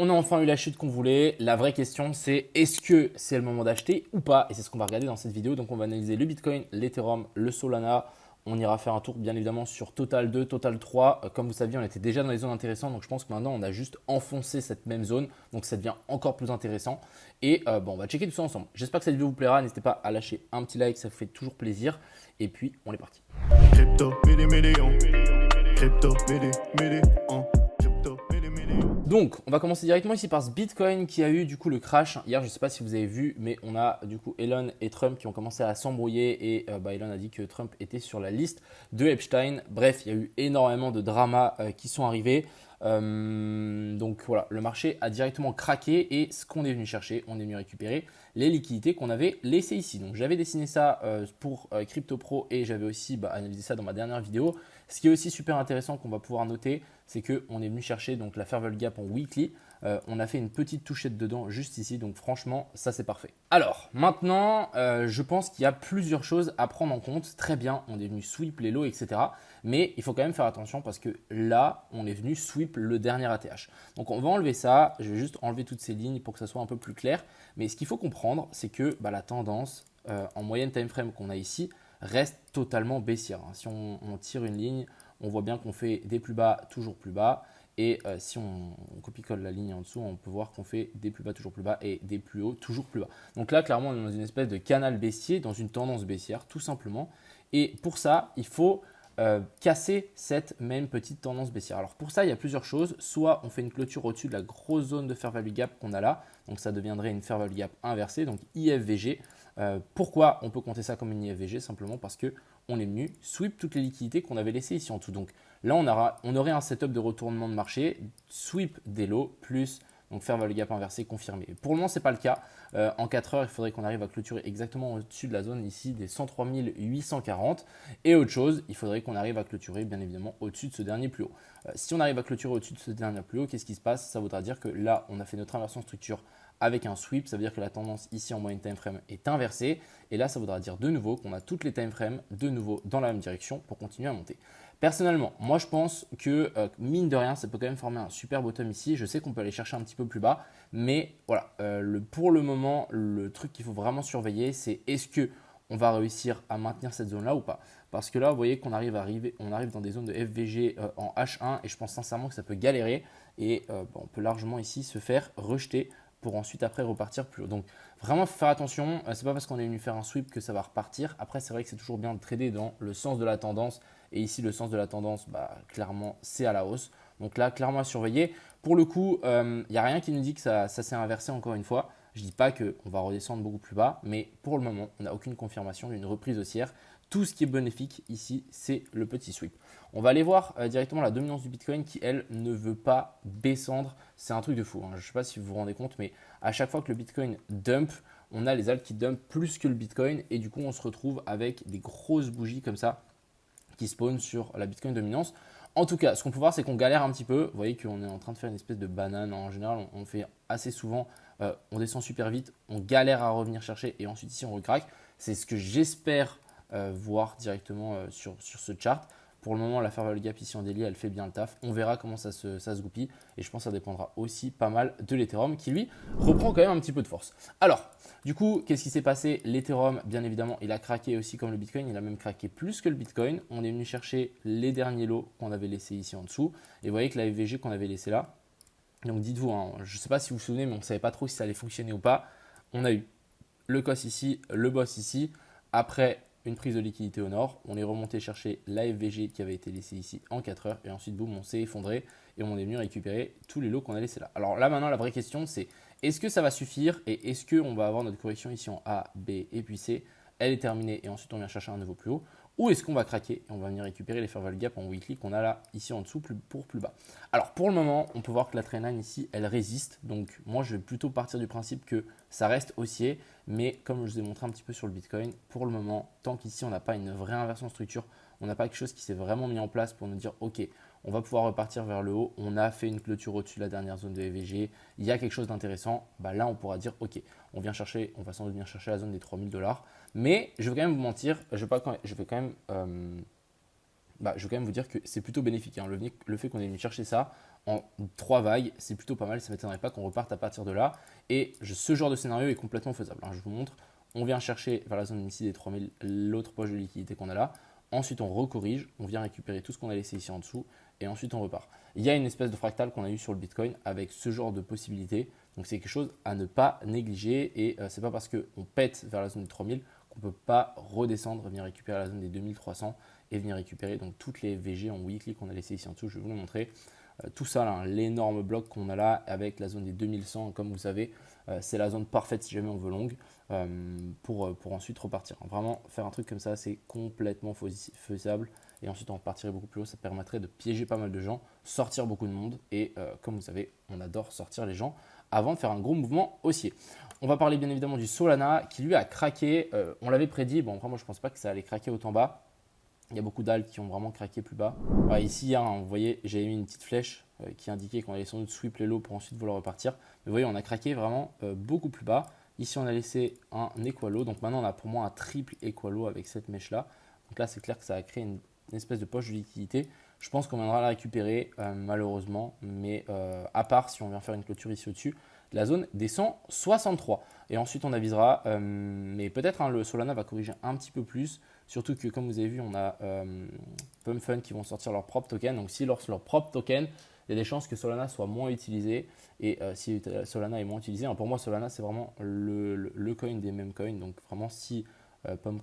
On a enfin eu la chute qu'on voulait. La vraie question, c'est est-ce que c'est le moment d'acheter ou pas? Et c'est ce qu'on va regarder dans cette vidéo. Donc, on va analyser le Bitcoin, l'Ethereum, le Solana. On ira faire un tour, bien évidemment, sur Total 2, Total 3. Comme vous saviez, on était déjà dans les zones intéressantes. Donc, je pense que maintenant, on a juste enfoncé cette même zone. Donc, ça devient encore plus intéressant. Et bon, on va checker tout ça ensemble. J'espère que cette vidéo vous plaira. N'hésitez pas à lâcher un petit like, ça fait toujours plaisir. Et puis, on est parti. Crypto, midi, midi, on. Crypto, midi, midi, on. Crypto, midi, midi, on. Donc, on va commencer directement ici par ce Bitcoin qui a eu du coup le crash. Hier, je ne sais pas si vous avez vu, mais on a du coup Elon et Trump qui ont commencé à s'embrouiller et Elon a dit que Trump était sur la liste de Epstein. Bref, il y a eu énormément de dramas qui sont arrivés. Donc voilà, le marché a directement craqué et ce qu'on est venu chercher, on est venu récupérer les liquidités qu'on avait laissées ici. Donc j'avais dessiné ça pour Crypto Pro et j'avais aussi analysé ça dans ma dernière vidéo. Ce qui est aussi super intéressant qu'on va pouvoir noter, c'est qu'on est venu chercher donc la Fair Value Gap en weekly. On a fait une petite touchette dedans juste ici, donc franchement, ça c'est parfait. Alors maintenant, je pense qu'il y a plusieurs choses à prendre en compte. Très bien, on est venu sweep les lots, etc. Mais il faut quand même faire attention parce que là, on est venu sweep le dernier ATH. Donc on va enlever ça. Je vais juste enlever toutes ces lignes pour que ça soit un peu plus clair. Mais ce qu'il faut comprendre, c'est que la tendance en moyenne time frame qu'on a ici reste totalement baissière. Si on tire une ligne, on voit bien qu'on fait des plus bas, toujours plus bas. Et si on copie-colle la ligne en dessous, on peut voir qu'on fait des plus bas, toujours plus bas et des plus hauts, toujours plus bas. Donc là, clairement, on est dans une espèce de canal baissier, dans une tendance baissière, tout simplement. Et pour ça, il faut casser cette même petite tendance baissière. Alors pour ça, il y a plusieurs choses. Soit on fait une clôture au-dessus de la grosse zone de Fair Value Gap qu'on a là. Donc ça deviendrait une Fair Value Gap inversée, donc IFVG. Pourquoi on peut compter ça comme une IFVG? Simplement parce que on est venu sweep toutes les liquidités qu'on avait laissées ici en dessous. Donc là, on aurait un setup de retournement de marché, sweep des lots, plus donc Fair Value Gap inversé confirmé. Pour le moment, ce n'est pas le cas. En 4 heures, il faudrait qu'on arrive à clôturer exactement au-dessus de la zone ici des 103 840. Et autre chose, il faudrait qu'on arrive à clôturer bien évidemment au-dessus de ce dernier plus haut. Si on arrive à clôturer au-dessus de ce dernier plus haut, qu'est-ce qui se passe? Ça voudra dire que là, on a fait notre inversion structure avec un sweep, ça veut dire que la tendance ici en moyenne time frame est inversée. Et là, ça voudra dire de nouveau qu'on a toutes les time frames de nouveau dans la même direction pour continuer à monter. Personnellement, moi je pense que mine de rien, ça peut quand même former un super bottom ici. Je sais qu'on peut aller chercher un petit peu plus bas, mais voilà, pour le moment, le truc qu'il faut vraiment surveiller, c'est est-ce que on va réussir à maintenir cette zone-là ou pas. Parce que là, vous voyez qu'on arrive dans des zones de FVG en H1 et je pense sincèrement que ça peut galérer et on peut largement ici se faire rejeter pour ensuite après repartir plus haut. Donc vraiment faire attention, c'est pas parce qu'on est venu faire un sweep que ça va repartir. Après c'est vrai que c'est toujours bien de trader dans le sens de la tendance et ici le sens de la tendance clairement c'est à la hausse. Donc là clairement à surveiller. Pour le coup, il n'y a rien qui nous dit que ça s'est inversé encore une fois. Je ne dis pas qu'on va redescendre beaucoup plus bas, mais pour le moment, on n'a aucune confirmation d'une reprise haussière. Tout ce qui est bénéfique ici, c'est le petit sweep. On va aller voir directement la dominance du Bitcoin qui, elle, ne veut pas descendre. C'est un truc de fou. Je ne sais pas si vous vous rendez compte, mais à chaque fois que le Bitcoin dump, on a les altcoins qui dumpent plus que le Bitcoin et du coup, on se retrouve avec des grosses bougies comme ça qui spawnent sur la Bitcoin dominance. En tout cas, ce qu'on peut voir, c'est qu'on galère un petit peu. Vous voyez qu'on est en train de faire une espèce de banane. En général, on fait assez souvent. On descend super vite, on galère à revenir chercher et ensuite ici on recraque. C'est ce que j'espère voir directement sur ce chart. Pour le moment, la Fair Value Gap ici en daily, elle fait bien le taf. On verra comment ça se goupille. Et je pense que ça dépendra aussi pas mal de l'Ethereum qui, lui, reprend quand même un petit peu de force. Alors, du coup, qu'est-ce qui s'est passé? L'Ethereum, bien évidemment, il a craqué aussi comme le Bitcoin. Il a même craqué plus que le Bitcoin. On est venu chercher les derniers lots qu'on avait laissés ici en dessous. Et vous voyez que la FVG qu'on avait laissé là, donc dites-vous, je ne sais pas si vous vous souvenez, mais on ne savait pas trop si ça allait fonctionner ou pas. On a eu le COS ici, le boss ici. Après une prise de liquidité au nord, on est remonté chercher la FVG qui avait été laissée ici en 4 heures. Et ensuite, boum, on s'est effondré et on est venu récupérer tous les lots qu'on a laissés là. Alors là, maintenant, la vraie question, c'est est-ce que ça va suffire et est-ce qu'on va avoir notre correction ici en A, B et puis C? Elle est terminée et ensuite on vient chercher un nouveau plus haut. Ou est-ce qu'on va craquer et on va venir récupérer les Fair Value Gap en weekly qu'on a là, ici en dessous, pour plus bas. Alors pour le moment, on peut voir que la trendline ici, elle résiste. Donc moi, je vais plutôt partir du principe que ça reste haussier. Mais comme je vous ai montré un petit peu sur le Bitcoin, pour le moment, tant qu'ici, on n'a pas une vraie inversion de structure, on n'a pas quelque chose qui s'est vraiment mis en place pour nous dire, OK, on va pouvoir repartir vers le haut. On a fait une clôture au-dessus de la dernière zone de EVG. Il y a quelque chose d'intéressant. Là, on pourra dire, OK, on va sans doute venir chercher la zone des 3000 $. Mais je vais quand même vous mentir, je vais quand même vous dire que c'est plutôt bénéfique. Le fait qu'on ait venu chercher ça, en 3 vagues, c'est plutôt pas mal, ça ne m'étonnerait pas qu'on reparte à partir de là. Et ce genre de scénario est complètement faisable, hein. Je vous montre, on vient chercher vers la zone ici des 3000 l'autre poche de liquidité qu'on a là. Ensuite, on recorrige, on vient récupérer tout ce qu'on a laissé ici en dessous et ensuite on repart. Il y a une espèce de fractal qu'on a eu sur le Bitcoin avec ce genre de possibilités. Donc c'est quelque chose à ne pas négliger et c'est pas parce qu'on pète vers la zone des 3000 qu'on ne peut pas redescendre, venir récupérer la zone des 2300 et venir récupérer donc toutes les VG en weekly qu'on a laissé ici en dessous. Je vais vous le montrer. Tout ça, là, l'énorme bloc qu'on a là avec la zone des 2100, comme vous savez, c'est la zone parfaite si jamais on veut longue pour ensuite repartir. Vraiment, faire un truc comme ça, c'est complètement faisable. Et ensuite, on repartirait beaucoup plus haut. Ça permettrait de piéger pas mal de gens, sortir beaucoup de monde. Et comme vous savez, on adore sortir les gens avant de faire un gros mouvement haussier. On va parler bien évidemment du Solana qui lui a craqué. On l'avait prédit. Bon, après, moi, je ne pense pas que ça allait craquer autant bas. Il y a beaucoup d'altes qui ont vraiment craqué plus bas. Voilà, ici, hein, vous voyez, j'ai mis une petite flèche qui indiquait qu'on allait sans doute sweep les lows pour ensuite vouloir repartir. Mais vous voyez, on a craqué vraiment beaucoup plus bas. Ici, on a laissé un equalo. Donc maintenant, on a pour moi un triple equalo avec cette mèche-là. Donc là, c'est clair que ça a créé une espèce de poche de liquidité. Je pense qu'on viendra la récupérer malheureusement. Mais à part si on vient faire une clôture ici au-dessus, la zone descend 63. Et ensuite, on avisera. Mais peut-être le Solana va corriger un petit peu plus. Surtout que, comme vous avez vu, on a Pump Fund qui vont sortir leur propre token. Donc, si leur propre token, il y a des chances que Solana soit moins utilisé. Et si Solana est moins utilisé, pour moi, Solana, c'est vraiment le coin des mêmes coins. Donc, vraiment, si Pump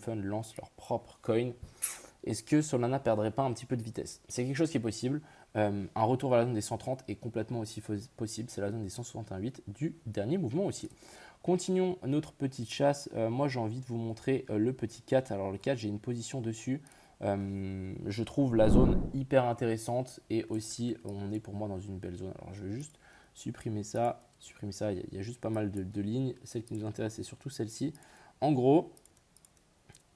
Fund lance leur propre coin, est-ce que Solana ne perdrait pas un petit peu de vitesse? C'est quelque chose qui est possible. Un retour vers la zone des 130 est complètement aussi possible. C'est la zone des 168 du dernier mouvement aussi. Continuons notre petite chasse. Moi, j'ai envie de vous montrer le petit 4. Alors, le 4, j'ai une position dessus. Je trouve la zone hyper intéressante et aussi, on est pour moi dans une belle zone. Alors, je vais juste supprimer ça. Il y a juste pas mal de lignes. Celle qui nous intéresse, c'est surtout celle-ci. En gros,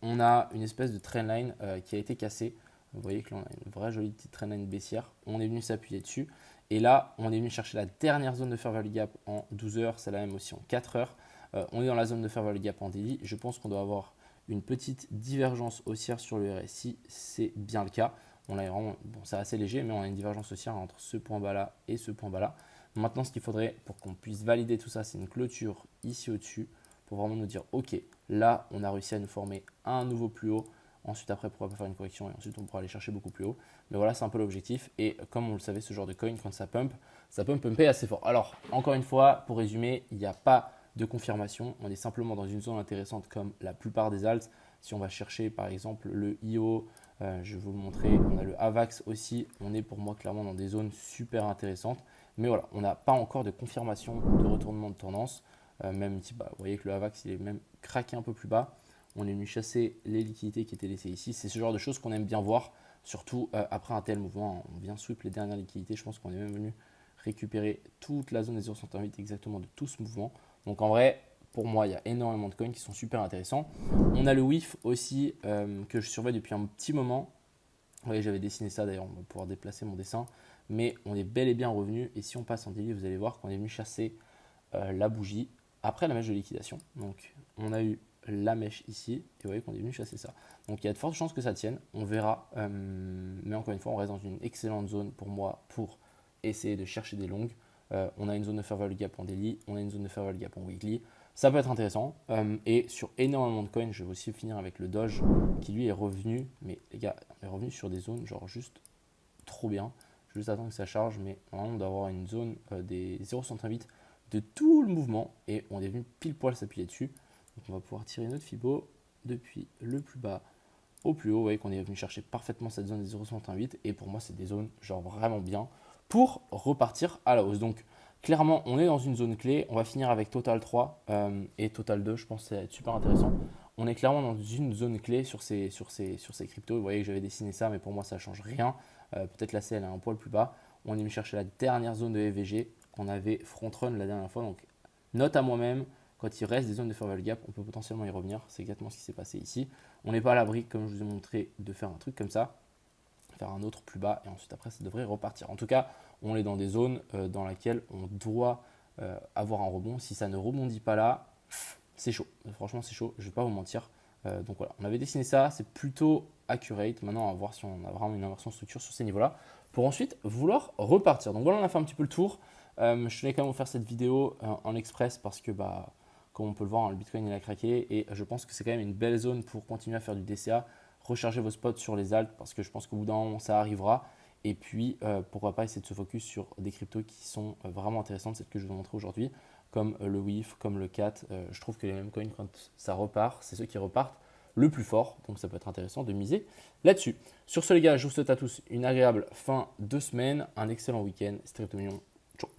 on a une espèce de trendline qui a été cassée. Vous voyez que là, on a une vraie jolie petite trendline baissière. On est venu s'appuyer dessus. Et là, on est venu chercher la dernière zone de fair value gap en 12 heures, celle-là même aussi en 4 heures. On est dans la zone de fair value gap en daily. Je pense qu'on doit avoir une petite divergence haussière sur le RSI. C'est bien le cas. On a vraiment, bon, c'est assez léger, mais on a une divergence haussière entre ce point bas là et ce point bas là. Maintenant, ce qu'il faudrait pour qu'on puisse valider tout ça, c'est une clôture ici au-dessus pour vraiment nous dire, OK, là, on a réussi à nous former un nouveau plus haut. Ensuite, après, pourquoi pas faire une correction et ensuite, on pourra aller chercher beaucoup plus haut. Mais voilà, c'est un peu l'objectif. Et comme on le savait, ce genre de coin, quand ça peut pumper assez fort. Alors, encore une fois, pour résumer, il n'y a pas de confirmation. On est simplement dans une zone intéressante comme la plupart des alts. Si on va chercher, par exemple, le IO, je vais vous le montrer. On a le AVAX aussi. On est pour moi clairement dans des zones super intéressantes. Mais voilà, on n'a pas encore de confirmation de retournement de tendance. Même si, vous voyez que le AVAX, il est même craqué un peu plus bas. On est venu chasser les liquidités qui étaient laissées ici. C'est ce genre de choses qu'on aime bien voir, surtout après un tel mouvement. On vient sweep les dernières liquidités. Je pense qu'on est même venu récupérer toute la zone des 0,68 exactement de tout ce mouvement. Donc en vrai, pour moi, il y a énormément de coins qui sont super intéressants. On a le WIF aussi que je surveille depuis un petit moment. Vous voyez, j'avais dessiné ça d'ailleurs, on va pouvoir déplacer mon dessin. Mais on est bel et bien revenu. Et si on passe en daily, vous allez voir qu'on est venu chasser la bougie après la mèche de liquidation. Donc on a eu la mèche ici et vous voyez qu'on est venu chasser ça. Donc il y a de fortes chances que ça tienne, on verra. Mais encore une fois, on reste dans une excellente zone pour moi pour essayer de chercher des longues. On a une zone de fair value gap en daily, on a une zone de fair value gap en weekly. Ça peut être intéressant. Et sur énormément de coins, je vais aussi finir avec le Doge qui lui est revenu. Mais les gars, on est revenu sur des zones genre juste trop bien. Je vais juste attendre que ça charge, mais normalement on doit avoir une zone des 0,68 de tout le mouvement et on est venu pile poil s'appuyer dessus. Donc on va pouvoir tirer notre Fibo depuis le plus bas au plus haut. Vous voyez qu'on est venu chercher parfaitement cette zone des 0,68 et pour moi c'est des zones genre vraiment bien pour repartir à la hausse. Donc clairement on est dans une zone clé. On va finir avec Total 3 et Total 2. Je pense que ça va être super intéressant. On est clairement dans une zone clé sur ces cryptos. Vous voyez que j'avais dessiné ça mais pour moi ça ne change rien. Peut-être la CL est un poil plus bas. On est venu chercher la dernière zone de EVG qu'on avait front run la dernière fois. Donc note à moi-même, quand il reste des zones de fair value gap, on peut potentiellement y revenir. C'est exactement ce qui s'est passé ici. On n'est pas à l'abri, comme je vous ai montré, de faire un truc comme ça, faire un autre plus bas et ensuite après ça devrait repartir. En tout cas, on est dans des zones dans lesquelles on doit avoir un rebond. Si ça ne rebondit pas là, c'est chaud. Franchement, c'est chaud. Je ne vais pas vous mentir. Donc voilà, on avait dessiné ça, c'est plutôt accurate. Maintenant, on va voir si on a vraiment une inversion de structure sur ces niveaux-là. pour ensuite vouloir repartir. Donc voilà, on a fait un petit peu le tour. Je tenais quand même vous faire cette vidéo en express parce que comme on peut le voir, le Bitcoin il a craqué et je pense que c'est quand même une belle zone pour continuer à faire du DCA. Recharger vos spots sur les alts parce que je pense qu'au bout d'un moment ça arrivera. Et puis pourquoi pas essayer de se focus sur des cryptos qui sont vraiment intéressantes, celles que je vais vous montrer aujourd'hui, comme le WIF, comme le CAT. Je trouve que les mêmes coins, quand ça repart, c'est ceux qui repartent le plus fort. Donc ça peut être intéressant de miser là-dessus. Sur ce les gars, je vous souhaite à tous une agréable fin de semaine, un excellent week-end. C'était Crypto Millions. Ciao.